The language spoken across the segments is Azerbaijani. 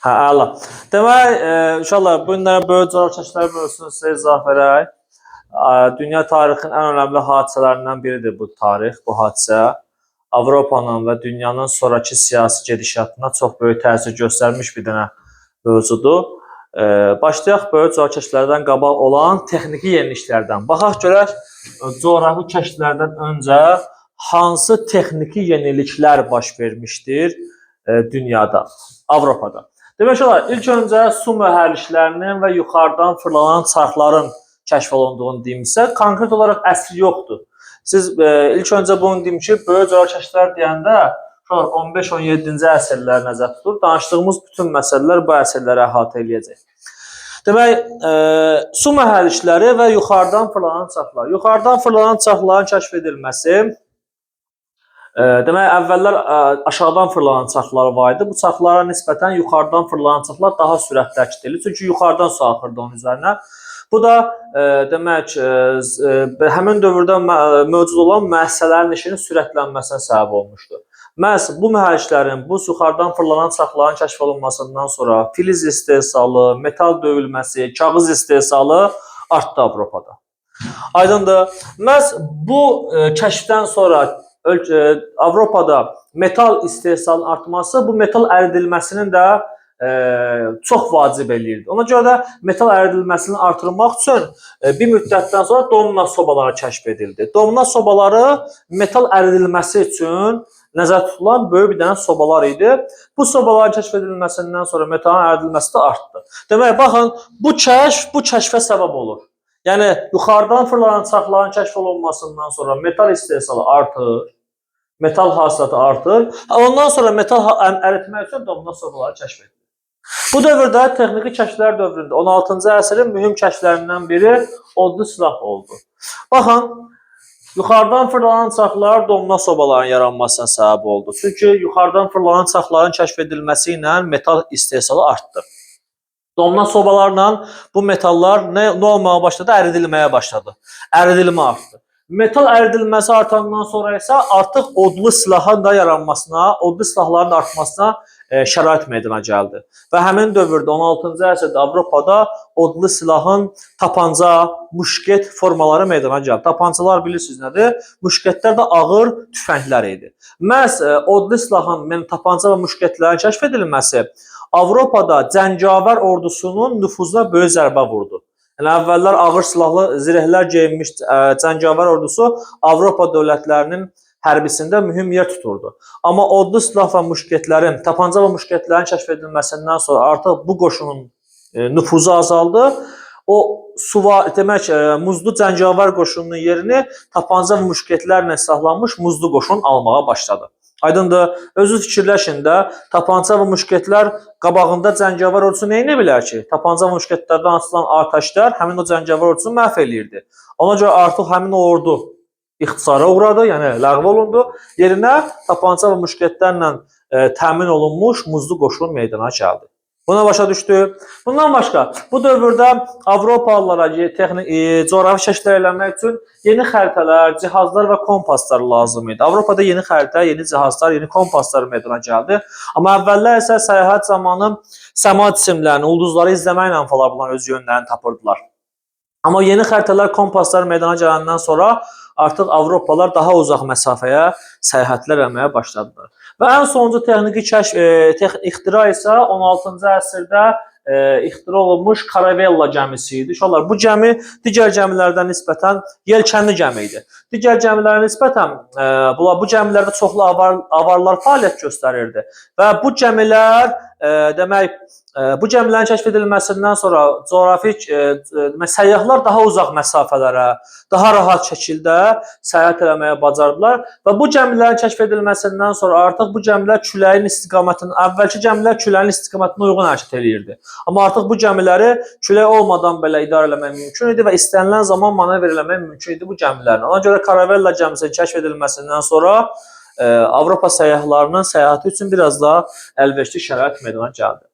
Hə, əla. Demək, inşallah bu günlərə böyük coğrafiyaçılar mövzusunu sizə izah verək. Dünya tarixinin ən önəmli hadisələrindən biridir bu tarix, bu hadisə. Avropanın və dünyanın sonrakı siyasi gedişatına çox böyük təsir göstərmiş bir dənə mövzudur. Başlayaq böyük coğrafiyaçılardan qabaq olan texniki yeniliklərdən. Baxaq görək, coğrafi kəşflərdən öncə hansı texniki yeniliklər baş vermişdir dünyada, Avropada. Demək olar, ilk öncə su mühərriklərinin və yuxarıdan fırlanan çarxların kəşf olunduğunu deyimsə, konkret olaraq əsri yoxdur. Siz ilk öncə bunu deyim ki, böyük coğrafiyaçılar deyəndə 15-17-ci əsrləri nəzərdə tutulur. Danışdığımız bütün məsələlər bu əsrləri əhatə eləyəcək. Demək, su mühərrikləri və yuxarıdan fırlanan çarxlar. Yuxarıdan fırlanan çarxların kəşf edilməsi, demək, əvvəllər aşağıdan fırlanan çarxlar var idi. Bu çarxlara nisbətən yuxarıdan fırlanan çarxlar daha sürətli hərəkət edir. Çünki yuxarıdan su axırdı onun üzərinə. Bu da demək, həmin dövrdə mövcud olan müəssisələrin işinin sürətlənməsinə səbəb olmuşdu. Məhz bu mühərriklərin, bu yuxarıdan fırlanan çarxların kəşf olunmasından sonra filiz istehsalı, metal döyülməsi, kağız istehsalı artdı Avropada. Aydındır. Məhz bu kəşfdən sonra Avropada metal istehsalının artması bu metal əridilməsinin də çox vacib eləyirdi. Ona görə də metal əridilməsini artırmaq üçün bir müddətdən sonra domina sobaları kəşf edildi. Domina sobaları metal əridilməsi üçün nəzərdə tutulan böyük bir dənə sobalar idi. Bu sobaların kəşf edilməsindən sonra metalın əridilməsi də artdı. Demək, baxın, bu kəşfə səbəb olur. Yəni, yuxarıdan fırlanan çarxların kəşf olunmasından sonra metal istehsalı artır, metal hasilatı artır. Ondan sonra metal əritmək üçün domina sobaları kəşf edilir. Bu dövrdə texniki kəşflər dövründə 16-cı əsrin mühüm kəşflərindən biri odlu silah oldu. Baxın, yuxarıdan fırlanan çarxlar domina sobaların yaranmasına səbəb oldu. Çünki yuxarıdan fırlanan çarxların kəşf edilməsi ilə metal istehsalı artdı. Domina sobalarla bu metallar nə olmağa başladı? Əridilməyə başladı. Əridilmə artdı. Metal əridilməsi artandan sonra isə artıq odlu silahın da yaranmasına, odlu silahların artmasına şərait meydana gəldi. Və həmin dövrdə 16-cı əsrdə Avropada odlu silahın tapanca, muşket formaları meydana gəldi. Tapancalar bilirsiniz nədir? Muşketlər də ağır tüfənglər idi. Məhz odlu silahın, tapanca və muşketlərin kəşf edilməsi Avropada cəngavər ordusunun nüfuzuna böyük zərbə vurdu. Yəni, əvvəllər ağır silahlı zirehlər geyinmiş cəngavər ordusu Avropa dövlətlərinin hərbisində mühüm yer tuturdu. Amma odlu silah və muşketlərin, tapanca və muşketlərin kəşf edilməsindən sonra artıq bu qoşunun nüfuzu azaldı. O demək, muzlu cəngavər qoşununun yerini tapanca və muşketlərlə silahlanmış muzlu qoşun almağa başladı. Aydındır, özünüz fikirləşin də, tapanca və muşketlər qabağında cəngavər ordusu nə edə bilər ki? Tapanca və muşketlərdən açılan atəşlər həmin o cəngavər ordusunu məhv eləyirdi. Ona görə artıq həmin o ordu ixtisara uğradı, yəni ləğv olundu. Yerinə tapanca və muşketlərlə təmin olunmuş muzlu qoşun meydana gəldi. Buna başa düşdü. Bundan başqa, bu dövrdə Avropalılara coğrafi kəşflər eləmək üçün yeni xəritələr, cihazlar və kompaslar lazım idi. Avropada yeni xəritə, yeni cihazlar, yeni kompaslar meydana gəldi. Amma əvvəllər isə səyahət zamanı səma cisimlərini, ulduzları izləməklə falan bunlar öz yönlərini tapırdılar. Amma yeni xəritələr, kompaslar meydana gələndən sonra artıq Avropalılar daha uzaq məsafəyə səyahətlər eləməyə başladılar. Və ən sonuncu texniki ixtira isə 16-cı əsrdə ixtira olunmuş Karavella gəmisi idi. İnşallah bu gəmi digər gəmilərdən nisbətən yelkənli gəmi idi. Digər gəmilərə nisbətən bu gəmilərdə çoxlu avarlar fəaliyyət göstərirdi. Və bu gəmilər, demək, bu gəmilərin kəşf edilməsindən sonra coğrafi səyyahlar daha uzaq məsafələrə, daha rahat şəkildə səyahət eləməyə bacardılar və bu gəmilərin kəşf edilməsindən sonra artıq bu gəmilər küləyin istiqamətinin, əvvəlki gəmilər küləyin istiqamətinə uyğun hərəkət eləyirdi. Amma artıq bu gəmiləri külək olmadan belə idarə eləmək mümkün idi və istənilən zaman manevr eləmək mümkün idi bu gəmilərin. Ona görə Karavella gəmisinin kəşf edilməsindən sonra Avropa səyyahlarının səyahəti üçün biraz daha əlverişli şərait meydana gəldi.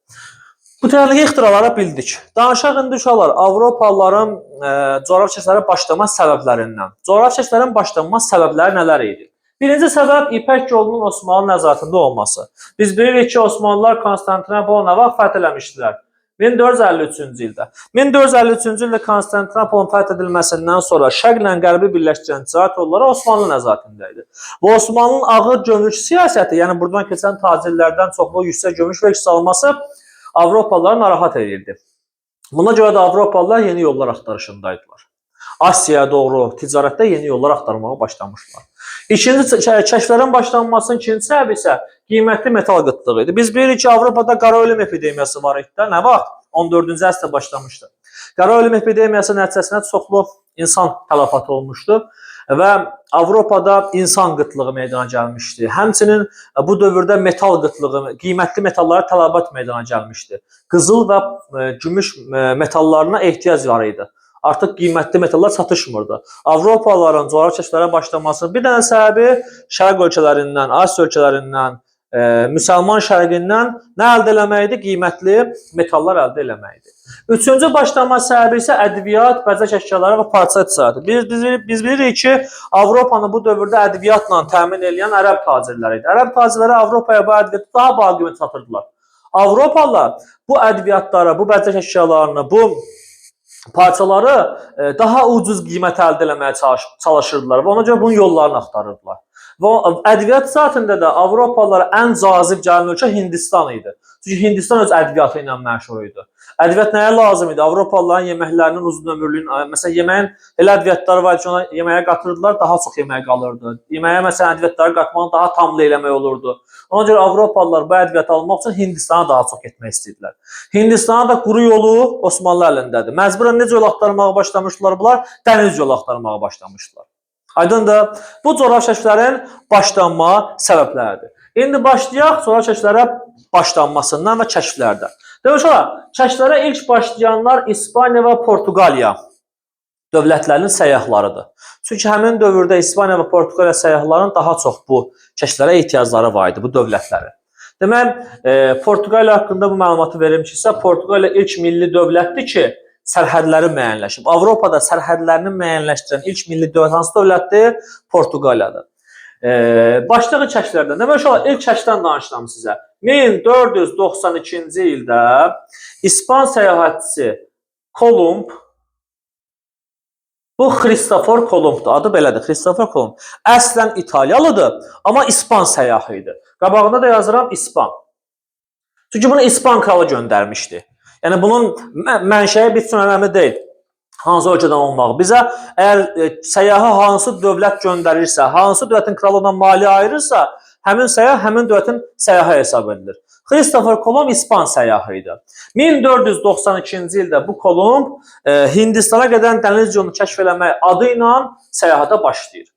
Bu texniki ixtiralara bildik. Danışaq indi uşaqlar Avropalıların coğrafi kəşflərə başlama səbəblərindən. Coğrafi kəşflərin başlanma səbəbləri nələr idi? Birinci səbəb İpək yolunun Osmanlı nəzarətində olması. Biz bilirik ki, Osmanlılar Konstantinopolu nə vaxt fəth eləmişdilər? 1453-cü ildə. 1453-cü ildə Konstantinopolun fəth edilməsindən sonra şərqlə qərbi birləşdirən ticarət yolları Osmanlı nəzarətində idi. Bu Osmanlının ağır gömrük siyasəti, yəni buradan keçən tacirlərdən çoxlu yüksək gömrük vergisi alması Avropalıları narahat edirdi. Buna görə də Avropalılar yeni yollar axtarışındaydılar. Asiyaya doğru ticarətdə yeni yollar axtarmağa başlamışlar. İkinci kəşflərin başlanmasının ikinci səbəbi isə qiymətli metal qıtlığı idi. Biz bilirik ki, Avropada qara ölüm epidemiyası var idi. Nə vaxt? 14-cü əsrdə başlamışdı. Qara ölüm epidemiyası nəticəsində çoxlu insan tələfatı olmuşdu və Avropada insan qıtlığı meydana gəlmişdi. Həmçinin bu dövrdə metal qıtlığı, qiymətli metallara tələbat meydana gəlmişdi. Qızıl və gümüş metallarına ehtiyac var idi. Artıq qiymətli metallar çatışmırdı. Avropalıların coğrafi kəşflərə başlamasının bir dənə səbəbi şərq ölkələrindən, Asiya ölkələrindən, müsəlman şərqindən nə əldə eləməkdir? Qiymətli metallar əldə eləməkdir. Üçüncü başlanma səbəbi isə ədviyyat, bəzək əşyaları və parça ticarəti. Biz bilirik ki, Avropanı bu dövrdə ədviyyatla təmin edən ərəb tacirləri idi. Ərəb tacirləri Avropaya bu ədviyyatı daha baha qiymətə satırdılar. Avropalılar bu ədviyyatları, bu bəzək əşyalarını, bu parçaları daha ucuz qiymət əldə eləməyə çalışırdılar və ona görə bunun yollarını axtarırdılar. Və ədviyyat saatında da Avropalılara ən cazib gələn ölkə Hindistan idi. Çünki Hindistan öz ədviyyatı ilə məşhur idi. Ədviyyat nəyə lazım idi? Avropalıların yeməklərinin uzun ömürlüyünün, məsələn, yeməyin elə ədviyyatları var ki, ona yeməyə qatırdılar, daha çox yemək qalırdı. Yeməyə, məsələn, ədviyyatları qatmanı daha tamlı eləmək olurdu. Ona görə Avropalılar bu ədviyyatı almaq üçün Hindistana daha çox getmək istəyirdilər. Hindistana da quru yolu Osmanlı əlindədir. Məcburən necə yol axtarmağa başlamışdılar bunlar? Dəniz yolu axtarmağa başlamışdılar. Aydındır, bu coğrafi kəşflərin başlanma səbəbləridir. İndi başlayaq coğrafi kəşflərə başlanmasından və kəşflərdən. Demək olar, kəşflərə ilk başlayanlar İspaniya və Portuqaliya dövlətlərinin səyyahlarıdır. Çünki həmin dövrdə İspaniya və Portuqaliya səyyahlarının daha çox bu kəşflərə ehtiyacları var idi, bu dövlətlərin. Demək, Portuqaliya haqqında bu məlumatı verim ki, Portuqaliya ilk milli dövlətdir ki, sərhədləri müəyyənləşib. Avropada sərhədlərini müəyyənləşdirən ilk milli dövlət hansı dövlətdir? Portuqaliyadır. Başlığı kəşflərdən. Demək olar, ilk kəşfdən danışdım sizə. 1492-ci ildə İspan səyahətçisi Kolumb, bu Kristofor Kolumbdur, adı belədir, Kristofor Kolumb. Əslən İtaliyalıdır, amma İspan səyyahı idi. Qabağında da yazıram İspan. Çünki bunu İspan kralı göndərmişdi. Yəni bunun mənşəyi bir üçün önəmli deyil. Hansı ölkədən olmağı. Bizə əgər səyyahı hansı dövlət göndərirsə, hansı dövlətin kralı ona maliyyə ayırırsa, həmin səyyah həmin dövlətin səyyahı hesab edilir. Kristofor Kolumb İspan səyyahı idi. 1492-ci ildə bu Kolumb Hindistana gedən dəniz yolunu kəşf eləmək adı ilə səyahətə başlayır.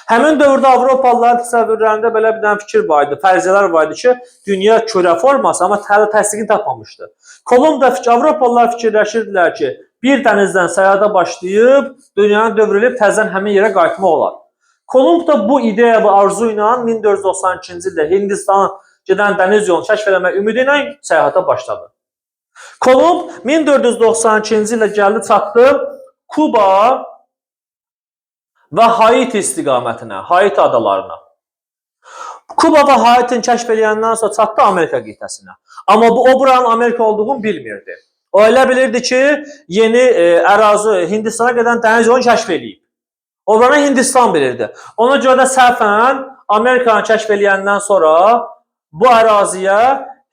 Həmin dövrdə Avropalıların təsəvvürlərində belə bir dənə fikir var idi, fərziyyələr var idi ki, dünya kürə forması, amma hələ təsdiqini tapmamışdı. Kolumb da Avropalılar fikirləşirdilər ki, bir dənizdən səyahətə başlayıb, dünyanı dövrülüb təzədən həmin yerə qayıtmaq olar. Kolumb da bu ideya və arzu ilə 1492-ci ildə Hindistana gedən dəniz yolunu kəşf eləmək ümidi ilə səyahətə başladı. Kolumb 1492-ci ildə gəldi çatdı Kuba və Haiti istiqamətinə, Haiti adalarına. Kuba və Haitini kəşf eləyəndən sonra çatdı Amerika qitəsinə. Amma o buranın Amerika olduğunu bilmirdi. O elə bilirdi ki, yeni ərazi Hindistana gedən dəniz yolunu kəşf eləyib. O buranı Hindistan bilirdi. Ona görə də səhvən Amerikanı kəşf eləyəndən sonra bu əraziyə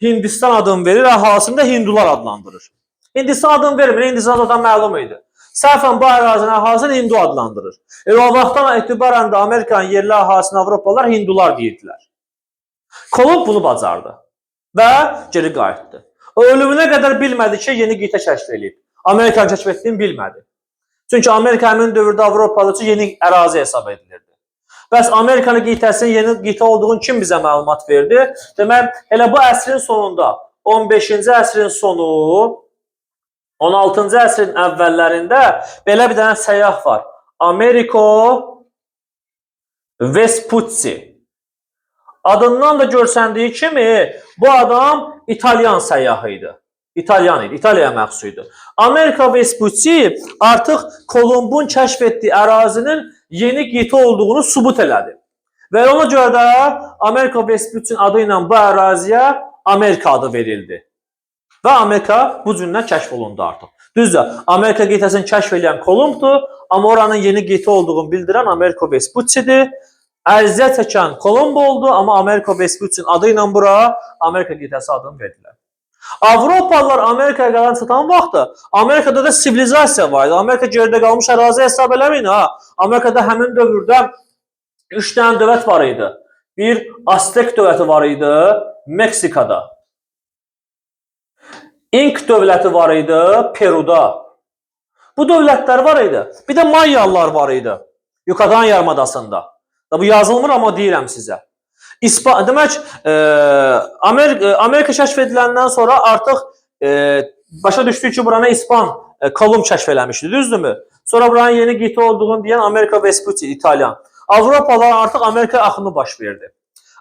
Hindistan adını verir, əhalisini də Hindular adlandırır. Hindistan adını vermir, Hindistan zaten məlum idi. Səhvən bu ərazinin əhalisini Hindu adlandırır. O vaxtdan etibarən də Amerikanın yerli əhalisini Avropalılar Hindular deyirdilər. Kolumb bunu bacardı və geri qayıtdı. O ölümünə qədər bilmədi ki, yeni qitə kəşf edib. Amerikanı kəşf etdiyini bilmədi. Çünki Amerika həmin dövrdə Avropalı üçün yeni ərazi hesab edilirdi. Bəs Amerikanın qitəsinin yeni qitə olduğunu kim bizə məlumat verdi? Demək, elə bu əsrin sonunda, 15-ci əsrin sonu, 16-cı əsrin əvvəllərində belə bir dənə səyyah var. Americo Vespucci. Adından da görsəndiyi kimi bu adam İtalyan səyyahı idi. İtalyan idi, İtaliyaya məxsus idi. Americo Vespucci artıq Kolumbun kəşf etdiyi ərazinin yeni qitə olduğunu sübut elədi. Və ona görə də Amerika Vespucci adı ilə bu əraziyə Amerika adı verildi. Və Amerika bu cündən kəşf olundu artıq. Düzdür, Amerika qitəsini kəşf edən Kolumbdur, amma oranın yeni qitə olduğunu bildirən Amerika Vespucci'dir. Əziyyət çəkən Kolumb oldu, amma Amerika Vespucci'nin adı ilə bura Amerika qitəsi adını verdilər. Avropalılar Amerikaya qalan çatan vaxtı Amerikada da sivilizasiya var idi. Amerika geridə qalmış ərazi hesab eləməyin ha. Amerikada həmin dövrdə 3 dənə dövlət var idi. Bir Aztek dövləti var idi Meksikada. İnk dövləti var idi Peruda. Bu dövlətlər var idi. Bir də Mayalılar var idi Yucatan yarımadasında. Bu yazılmır, amma deyirəm sizə. Demək, Amerika kəşf ediləndən sonra artıq başa düşdük ki, buranı İspan Kolumb kəşf eləmişdi, düzdürmü? Sonra buranın yeni qitə olduğunu deyən Amerika Vespucci, İtalyan. Avropalılar artıq Amerika axını baş verdi.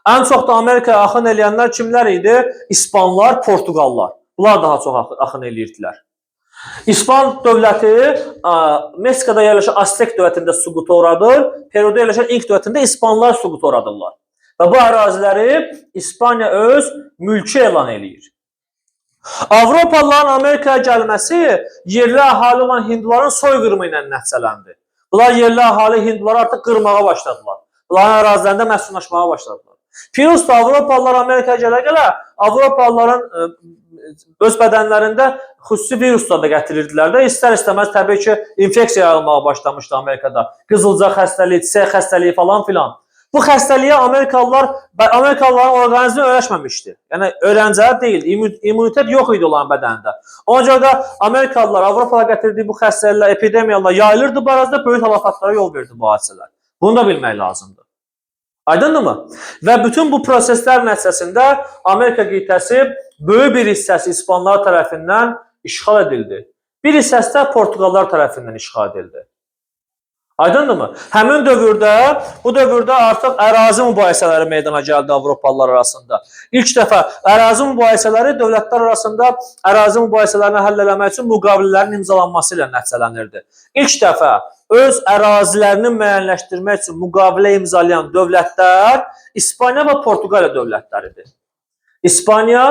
Ən çox da Amerikaya axın eləyənlər kimlər idi? İspanlar, Portugallar. Bunlar daha çox axın eləyirdilər. İspan dövləti Meksikada yerləşən Aztek dövlətində süquta uğradır, Peruda yerləşən İnk dövlətində İspanlar süquta uğradırlar. Və bu əraziləri İspaniya öz mülkü elan eləyir. Avropalıların Amerikaya gəlməsi yerli əhali olan hinduların soyqırımı ilə nəticələndi. Bunlar yerli əhali hinduları artıq qırmağa başladılar. Bunların ərazilərində məskunlaşmağa başladılar. Plus da Avropalılar Amerikaya gələ-gələ Avropalıların öz bədənlərində xüsusi viruslar da gətirirdilər də. İstər-istəməz təbii ki, infeksiya yayılmağa başlamışdı Amerikada. Qızılca xəstəliyi, C xəstəliyi falan filan. Bu xəstəliyə Amerikalıların orqanizmi öyrəşməmişdi. Yəni, öyrəncələr deyil, immunitet yox idi onların bədənində. Ona görə də Amerikalılar Avropada gətirdiyi bu xəstəliklər, epidemiyalar yayılırdı bu ərazidə, böyük həlakətlərə yol verdi bu hadisələr. Bunu da bilmək lazımdır. Aydındırmı? Və bütün bu proseslər nəticəsində Amerika qitəsi böyük bir hissəsi İspanlar tərəfindən işğal edildi. Bir hissəsi də Portugallar tərəfindən işğal edildi. Aydındırmı? Həmin dövrdə, bu dövrdə artıq ərazi mübahisələri meydana gəldi Avropalılar arasında. İlk dəfə ərazi mübahisələri dövlətlər arasında ərazi mübahisələrini həll eləmək üçün müqavilələrin imzalanması ilə nəticələnirdi. İlk dəfə öz ərazilərini müəyyənləşdirmək üçün müqavilə imzalayan dövlətlər İspaniya və Portuqaliya dövlətləridir. İspaniya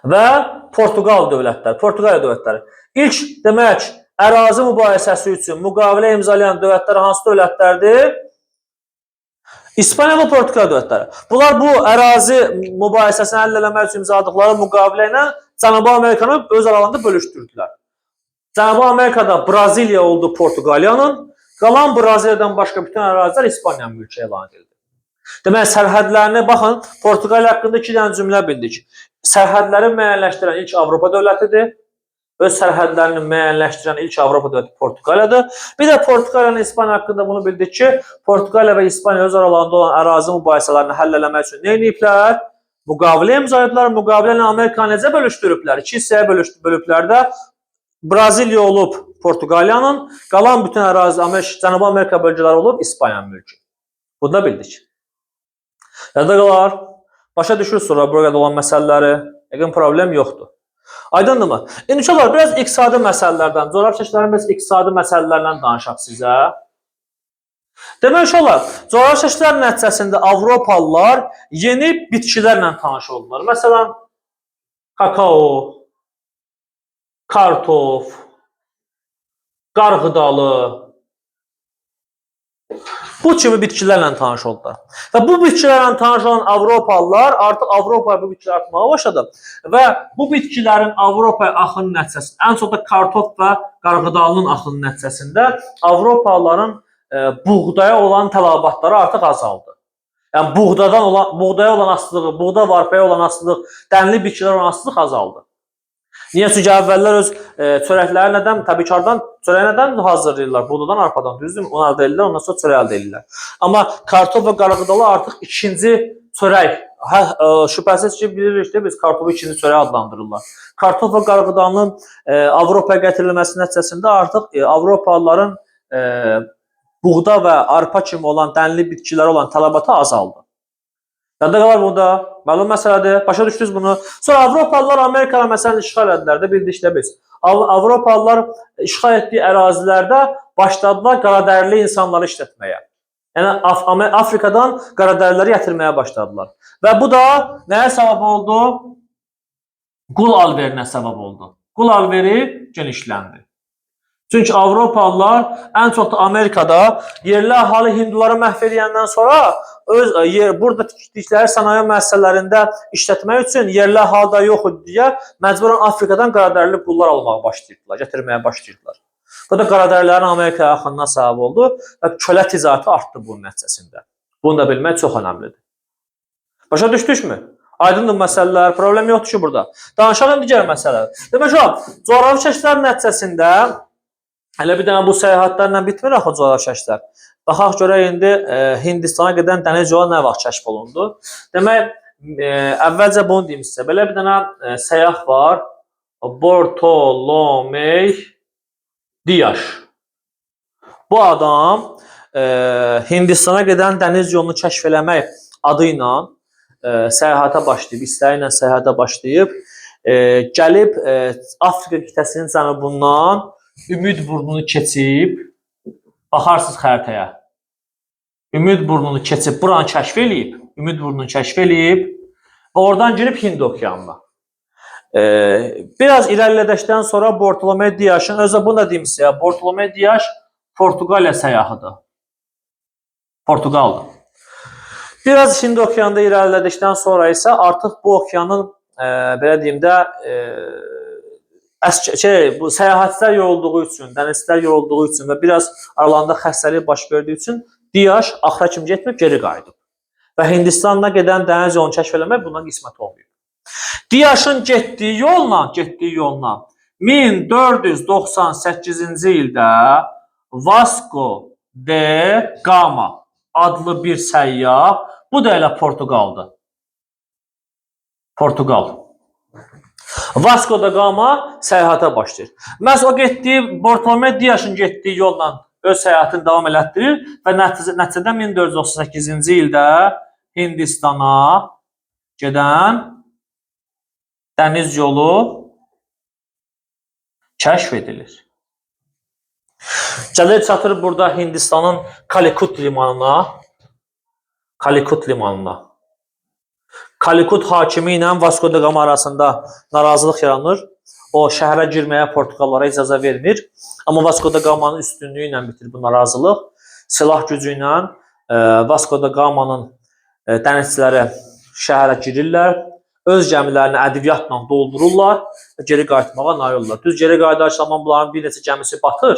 və Portuqaliya dövlətləri. İlk demək, ərazi mübahisəsi üçün müqavilə imzalayan dövlətlər hansı dövlətlərdir? İspaniya və Portuqaliya dövlətləri. Bunlar bu ərazi mübahisəsini həll eləmək üçün imzaladıqları müqavilə ilə Cənubi Amerikanı öz aralarında bölüşdürdülər. Cənubi Amerikada Braziliya oldu Portuqaliyanın, qalan Braziliyadan başqa bütün ərazilər İspaniyanın mülkü elan edildi. Demək, sərhədlərinə baxın, Portuqaliya haqqında 2 dənə cümlə bildik. Sərhədləri müəyyənləşdirən ilk Avropa dövlətidir. Öz sərhədlərini müəyyənləşdirən ilk Avropa dövləti Portuqaliyadır. Bir də Portuqaliyanın İspaniya haqqında bunu bildik ki, Portuqaliya və İspaniya öz aralarında olan ərazi mübahisələrini həll eləmək üçün nə ediblər? Müqavilə imzalayıblar. Müqavilə ilə Amerikanı necə bölüşdürüblər? 2 hissəyə bölüblər də. Braziliya olub Portuqaliyanın, qalan bütün ərazi Cənubi Amerika bölgələri olub İspaniyanın mülkü. Bunu da bildik. Yadda qalar. Başa düşür sonra burada olan məsələləri. Yəqin problem yoxdur. Aydındırmı? İnşallah biraz iqtisadi məsələlərdən, coğrafiyaçıların biraz iqtisadi məsələlərdən danışaq sizə. Demək inşallah, coğrafiyaçılar nəticəsində Avropalılar yeni bitkilərlə tanış oldular. Məsələn, kakao, kartof, qarğıdalı, bu kimi bitkilərlə tanış oldular. Və bu bitkilərlə tanış olan Avropalılar artıq Avropaya bu bitkilər artmağa başladı. Və bu bitkilərin Avropaya axını nəticəsində, ən çox da kartof və qarğıdalının axını nəticəsində Avropalıların buğdaya olan tələbatları artıq azaldı. Yəni buğdaya olan asılılığı, buğda və arpaya olan asılılıq, dənli bitkilər olan asılılıq azaldı. Niyə? Çünki əvvəllər öz çörəkləri nədən, təbikardan çörəyi nədən hazırlayırlar? Buğdadan, arpadan, düzdür mü? Onu əldə edirlər, ondan sonra çörək əldə edirlər. Amma kartof və qarğıdalı artıq ikinci çörək. Şübhəsiz ki, bilirik ki, biz kartofu ikinci çörək adlandırırlar. Kartof və qarğıdalının Avropaya gətirilməsi nəticəsində artıq Avropalıların buğda və arpa kimi olan dənli bitkilər olan tələbatı azaldı. Yadda qalar burada, məlum məsələdir, başa düşdünüz bunu. Sonra Avropalılar Amerikada məsələn işğal edilər də, bildik də biz. Avropalılar işğal etdiyi ərazilərdə başladılar qaradərili insanları işlətməyə. Yəni Afrikadan qaradərliləri gətirməyə başladılar. Və bu da nəyə səbəb oldu? Qul alverinə səbəb oldu. Qul alveri genişləndi. Çünki Avropalılar ən çox da Amerikada yerli əhali hinduları məhv edəndən sonra burada tikdikləri sənaye müəssisələrində işlətmək üçün yerli əhali da yox idi deyə məcburən Afrikadan qaradərli qullar almağa başlayırdılar, gətirməyə başlayırdılar. Bu da qaradərlilərin Amerikaya axınına səbəb oldu və kölə ticarəti artdı bunun nəticəsində. Bunu da bilmək çox önəmlidir. Başa düşdükmü? Aydındır məsələlər, problem yoxdur ki burada. Danışalım digər məsələlər. Demək olar, coğrafi kəşflər nəticəsində hələ bir dənə bu səyahətlərlə bitmir axı coğrafi kəşflər. Baxaq görək indi Hindistana gedən dəniz yolu nə vaxt kəşf olundu? Demək, əvvəlcə bunu deyim sizə. Belə bir dənə səyyah var. Bartolomey Dias. Bu adam Hindistana gedən dəniz yolunu kəşf eləmək adı ilə səyahətə başlayıb, istəyi ilə səyahətə başlayıb, gəlib Afrika qitəsinin cənubundan Ümid burnunu keçib, baxarsınız xəritəyə. Ümid burnunu keçib, buranı kəşf eləyib, Ümid burnunu kəşf eləyib və oradan girib Hind okeanına. Biraz irəlilədikdən sonra Bartolomey Dias'ın, özü bunu da deyim sizə, Bartolomey Dias Portuqaliya səyyahıdır. Portuqaldır. Biraz Hind okeanında irəlilədikdən sonra isə artıq bu okeanın, belə deyim də, bu səyahətçilər yorulduğu üçün, dənizçilər yorulduğu üçün və biraz aralarında xəstəlik baş verdiyi üçün Dias axıra kimi getməyib, geri qayıdıb. Və Hindistanına gedən dəniz yolunu kəşf eləmək bundan qismət olmayıb. Dias'ın getdiyi yolla 1498-ci ildə Vasco de Gama adlı bir səyyah, bu da elə Portuqaldır. Portuqal. Vasco da Gama səyahətə başlayır. Məhz o getdiyi, Bartolomey Dias'ın getdiyi yolla öz səyahətini davam elətdirir və nəticədə 1438-ci ildə Hindistana gedən dəniz yolu kəşf edilir. Gəlir çatır burada Hindistanın Kalikut limanına. Kalikut hakimi ilə Vasco da Gama arasında narazılıq yaranır. O şəhərə girməyə Portuqallara icazə vermir. Amma Vasco da Gama'nın üstünlüyü ilə bitir bu narazılıq. Silah gücü ilə Vasco da Gama'nın dənizçiləri şəhərə girirlər. Öz gəmilərini ədviyyatla doldururlar və geri qayıtmağa nail olurlar. Düz geri qayıdarkən bunların bir neçə gəmisi batır.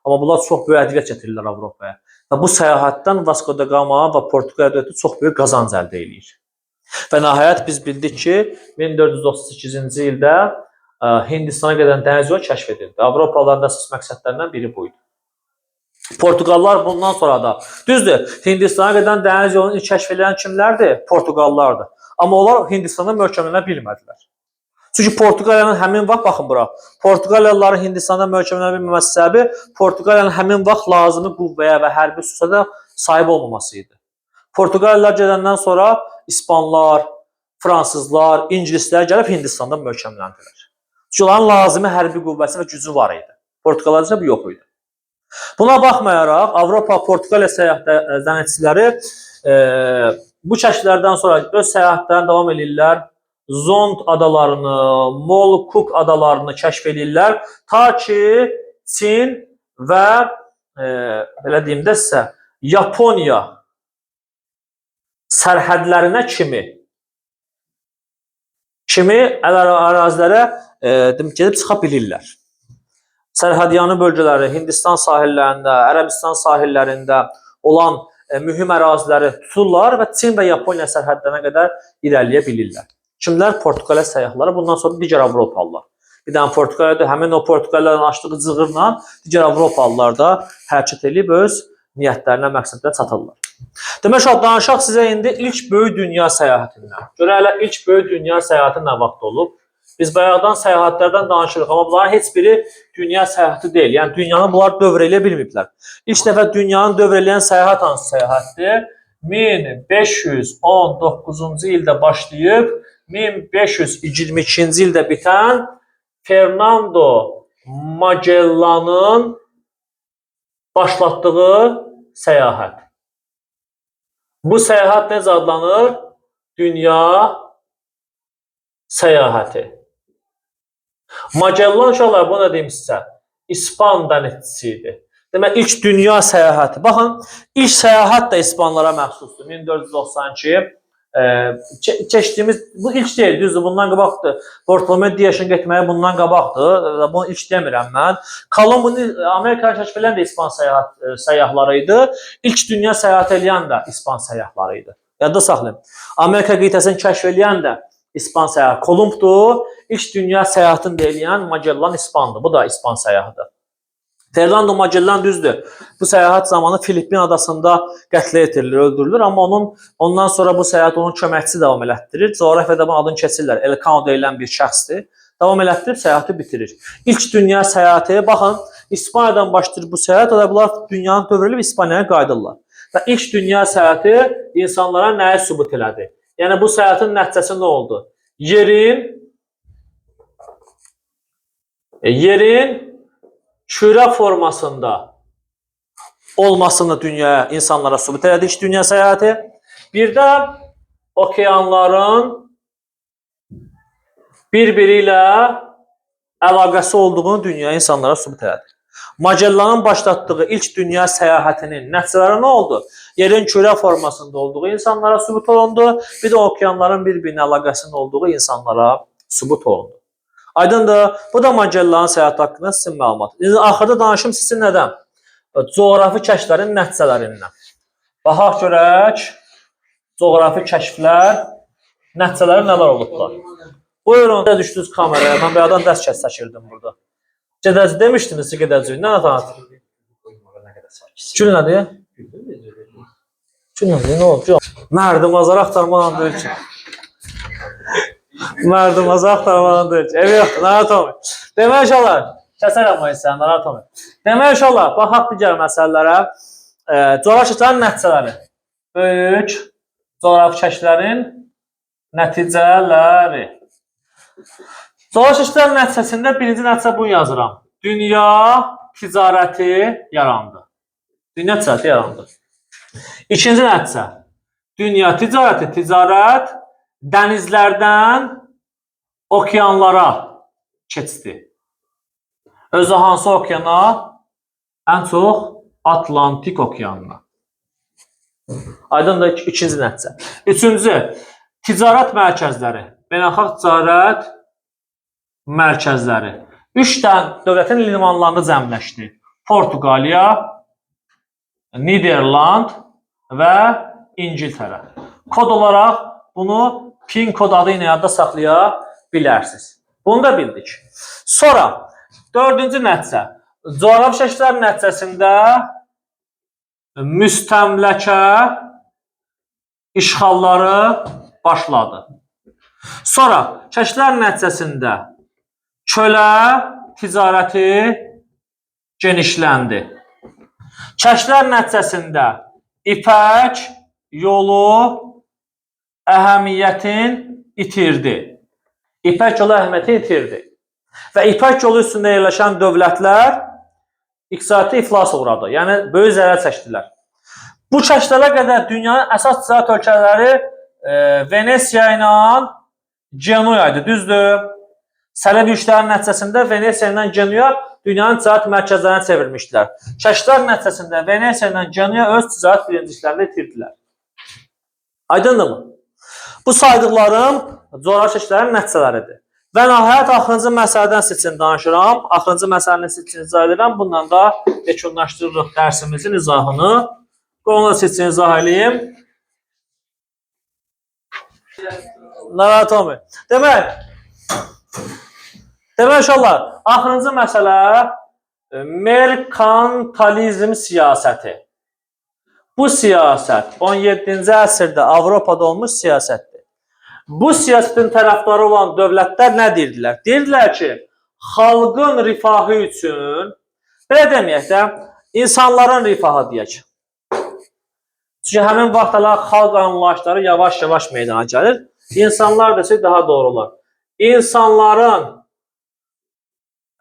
Amma bunlar çox böyük ədviyyat gətirirlər Avropaya. Və bu səyahətdən Vasco da Gama və Portuqaliya dövləti çox böyük qazanc əldə edir. Və nəhayət biz bildik ki, 1438-ci ildə Hindistana gedən dəniz yolu kəşf edildi. Avropalıların əsas məqsədlərindən biri buydu. Portuqallar bundan sonra da, düzdür, Hindistana gedən dəniz yolunu ilk kəşf edən kimlərdir? Portuqallardır. Amma onlar Hindistanda möhkəmlənə bilmədilər. Çünki Portuqaliyanın həmin vaxt, baxın bura, Portuqaliyalıların Hindistanda möhkəmlənə bilməməsi səbəbi Portuqaliyanın həmin vaxt lazımi qüvvəyə və hərbi süsada sahib olmaması idi. Portuqaliyalılar gedəndən sonra İspanlar, Fransızlar, İngilislər gəlib Hindistanda möhkəmləndilər. Çünki onların lazımi hərbi qüvvəsi və gücü var idi. Portuqaliyalılar bu yox idi. Buna baxmayaraq, Avropa, Portuqaliya səyahətçiləri bu kəşflərdən sonra öz səyahətlərini davam edirlər. Zond adalarını, Molukuk adalarını kəşf edirlər. Ta ki, Çin və belə deyim də sizə, Yaponiya sərhədlərinə kimi ərazilərə gedib çıxa bilirlər. Sərhədyanı bölgələri, Hindistan sahillərində, Ərəbistan sahillərində olan mühüm əraziləri tuturlar və Çin və Yaponiya sərhədlərinə qədər irəliyə bilirlər. Kimlər? Portuqaliya səyyahları, bundan sonra digər Avropalılar. Bir dənə Portuqaliyadır, həmin o Portuqaliyaların açdığı cığırla digər Avropalılar da hərəkət edib öz niyyətlərinə, məqsədlərə çatırlar. Demək olar, danışaq sizə indi ilk böyük dünya səyahətindən. Görə hələ ilk böyük dünya səyahəti nə vaxt olub? Biz bayaqdan səyahətlərdən danışırıq, amma bunların heç biri dünya səyahəti deyil. Yəni, dünyanı bunlar dövr eləyə bilməyiblər. İlk dəfə dünyanın dövr eləyən səyahət hansı səyahətdir? 1519-cu ildə başlayıb, 1522-ci ildə bitən Fernando Magellan'ın başlatdığı səyahət. Bu səyahət necə adlanır? Dünya səyahəti. Magellan uşaqlar, bu nə deyim sizə? İspan dənizçisi idi. Demək, ilk dünya səyahəti. Baxın, ilk səyahət də İspanlara məxsusdur. 1492 keçdiyimiz, bu ilk deyil, düzdür, bundan qabaqdır. Bartolomé Dias'ın getməyi bundan qabaqdır. Bunu ilk demirəm mən. Kolumbun Amerikaya kəşf edən də İspan səyyahları idi. İlk dünya səyahət edən də İspan səyyahları idi. Yadda saxlayın. Amerika qitəsini kəşf edən də İspan səyyahı Kolumbdur. İlk dünya səyahətini də eləyən Magellan İspandır. Bu da İspan səyyahıdır. Fernando Magellan düzdür. Bu səyahət zamanı Filippin adasında qətlə yetirilir, öldürülür. Amma ondan sonra bu səyahət onun köməkçisi davam elətdirir. Coğrafiyada bunun adını keçirlər. Elcano deyilən bir şəxsdir. Davam elətdirib səyahəti bitirir. İlk dünya səyahəti, baxın, İspaniyadan başlayır bu səyahət. Bunlar dünyanı dövrülüb İspaniyaya qayıdırlar. Və ilk dünya səyahəti insanlara nəyi sübut elədi? Yəni bu səyahətin nəticəsi nə oldu? Yerin kürə formasında olmasını dünyaya, insanlara sübut elədi ilk dünya səyahəti. Bir də okeanların bir-biri ilə əlaqəsi olduğunu dünyaya, insanlara sübut elədi. Magellanın başlatdığı ilk dünya səyahətinin nəticələri nə oldu? Yerin kürə formasında olduğu insanlara sübut olundu. Bir də okeanların bir-birinə əlaqəsinin olduğu insanlara sübut olundu. Aydındır. Bu da Magellanın səyahəti haqqında sizin məlumat. Axırda danışım sizin nədən? Coğrafi kəşflərin nəticələrindən. Baxaq görək, coğrafi kəşflər nəticələri nələr olublar. Buyurun, düşdünüz kameraya. Mən bir adam dərs çəkirdim burada. Gedəcək demişdiniz ki, gedəcək. Nə tanıtır? Gül nədir? Gül nədir? Nə oldu? Mərdimazar axtarmağın deyil ki. Mərdimazar axtarmağın deyil ki. Evi yoxdur, narahat olmayın. Demək uşaqlar, kəsərəm o hissən, narahat olmayın. Demək uşaqlar, baxaq digər məsələlərə. Coğrafi kəşflərin nəticələri. Böyük coğrafi kəşflərin nəticələri. Coğrafi kəşflərin nəticəsində birinci nəticə bunu yazıram. Dünya ticarəti yarandı. Dünya ticarəti yarandı. İkinci nəticə. Dünya ticarəti, ticarət dənizlərdən okeanlara keçdi. Özü hansı okeana? Ən çox Atlantik okeanına. Aydındır, ikinci nəticə. Üçüncü, ticarət mərkəzləri. Beynəlxalq ticarət mərkəzləri. 3 dənə dövlətin limanlarında cəmləşdi. Portuqaliya, Niderland və İngiltərə. Kod olaraq bunu PIN kod adı ilə yadda saxlaya bilərsiniz. Bunu da bildik. Sonra, dördüncü nəticə. Coğrafi kəşflər nəticəsində müstəmləkə işğalları başladı. Sonra, kəşflər nəticəsində kölə ticarəti genişləndi. Kəşflər nəticəsində İpək yolu əhəmiyyətin itirdi. İpək yolu əhəmiyyəti itirdi. Və İpək yolu üstündə yerləşən dövlətlər iqtisadi iflas uğradı. Yəni, böyük zərər çəkdilər. Bu kəşflərə qədər dünyanın əsas ticarət ölkələri Venesiya ilə Genoa idi, düzdür? Sələb işlərin nəticəsində Venesiya ilə Genoa dünyanın ticarət mərkəzlərinə çevirmişdilər. Kəşflər nəticəsində Venesiya ilə Genoa öz ticarət birinciliklərini itirdilər. Aydındırmı? Bu saydıqlarım coğrafi kəşflərin nəticələridir. Və nəhayət axırıncı məsələdən sizin danışıram. Axırıncı məsələni sizin izah edirəm. Bundan da yekunlaşdırırıq dərsimizin izahını. Onu da sizin izah edeyim. Narahat olmayın. Demək inşallah, axırıncı məsələ merkantalizm siyasəti. Bu siyasət 17-ci əsrdə Avropada olmuş siyasətdir. Bu siyasətin tərəfdarı olan dövlətlər nə deyirdilər? Deyirdilər ki, xalqın rifahı üçün, belə deməyək də, insanların rifahı deyək. Çünki həmin vaxtlar xalq anlayışları yavaş-yavaş meydana gəlir. İnsanlar desək daha doğru olar. İnsanların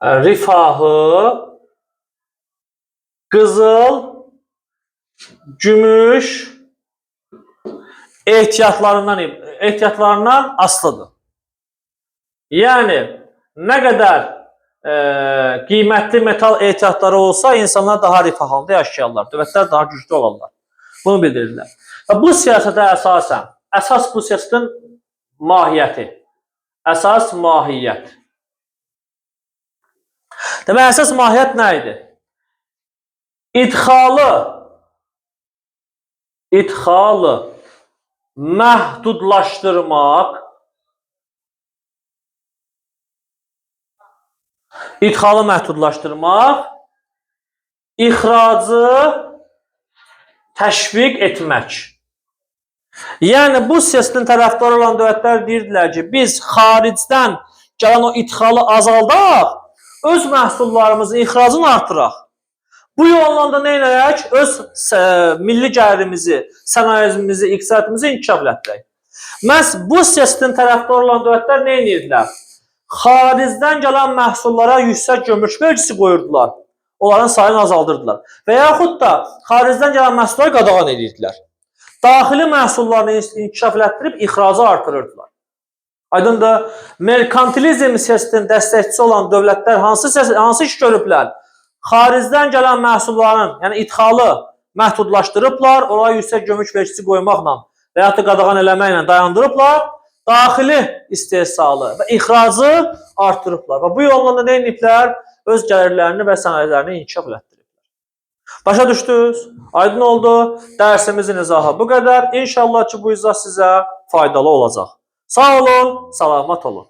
rifahı qızıl, gümüş ehtiyatlarından asılıdır. Yəni, nə qədər qiymətli metal ehtiyatları olsa, insanlar daha rifah halında yaşayarlar, dövlətlər daha güclü olarlar. Bunu bildirirlər. Və bu siyasətə əsasən, əsas bu siyasətin mahiyyəti, əsas mahiyyət. Demək, əsas mahiyyət nə idi? İdxalı məhdudlaşdırmaq, ixracı təşviq etmək. Yəni, bu siyasətin tərəfdarı olan dövlətlər deyirdilər ki, biz xaricdən gələn o idxalı azaldaq, öz məhsullarımızın ixracını artıraq. Bu yolla da nə edək? Öz milli gəlirimizi, sənayemizi, iqtisadiyyatımızı inkişaf etdirək. Məhz bu siyasətin tərəfdarı olan dövlətlər nə edirdilər? Xaricdən gələn məhsullara yüksək gömrük vergisi qoyurdular. Onların sayını azaldırdılar. Və yaxud da xaricdən gələn məhsulları qadağan edirdilər. Daxili məhsullarını inkişaf etdirib ixracı artırırdılar. Aydındır, merkantilizm siyasətinin dəstəkçisi olan dövlətlər hansı iş görüblər? Xaricdən gələn məhsulların, yəni idxalı məhdudlaşdırıblar, oraya yüksək gömrük vergisi qoymaqla və yaxud da qadağan eləməklə dayandırıblar, daxili istehsalı və ixracı artırıblar. Və bu yolla da nə ediblər? Öz gəlirlərini və sənayələrini inkişaf etdiriblər. Başa düşdünüz? Aydın oldu. Dərsimizin izahı bu qədər. İnşallah ki, bu izah sizə faydalı olacaq. Sağ olun, salamat olun.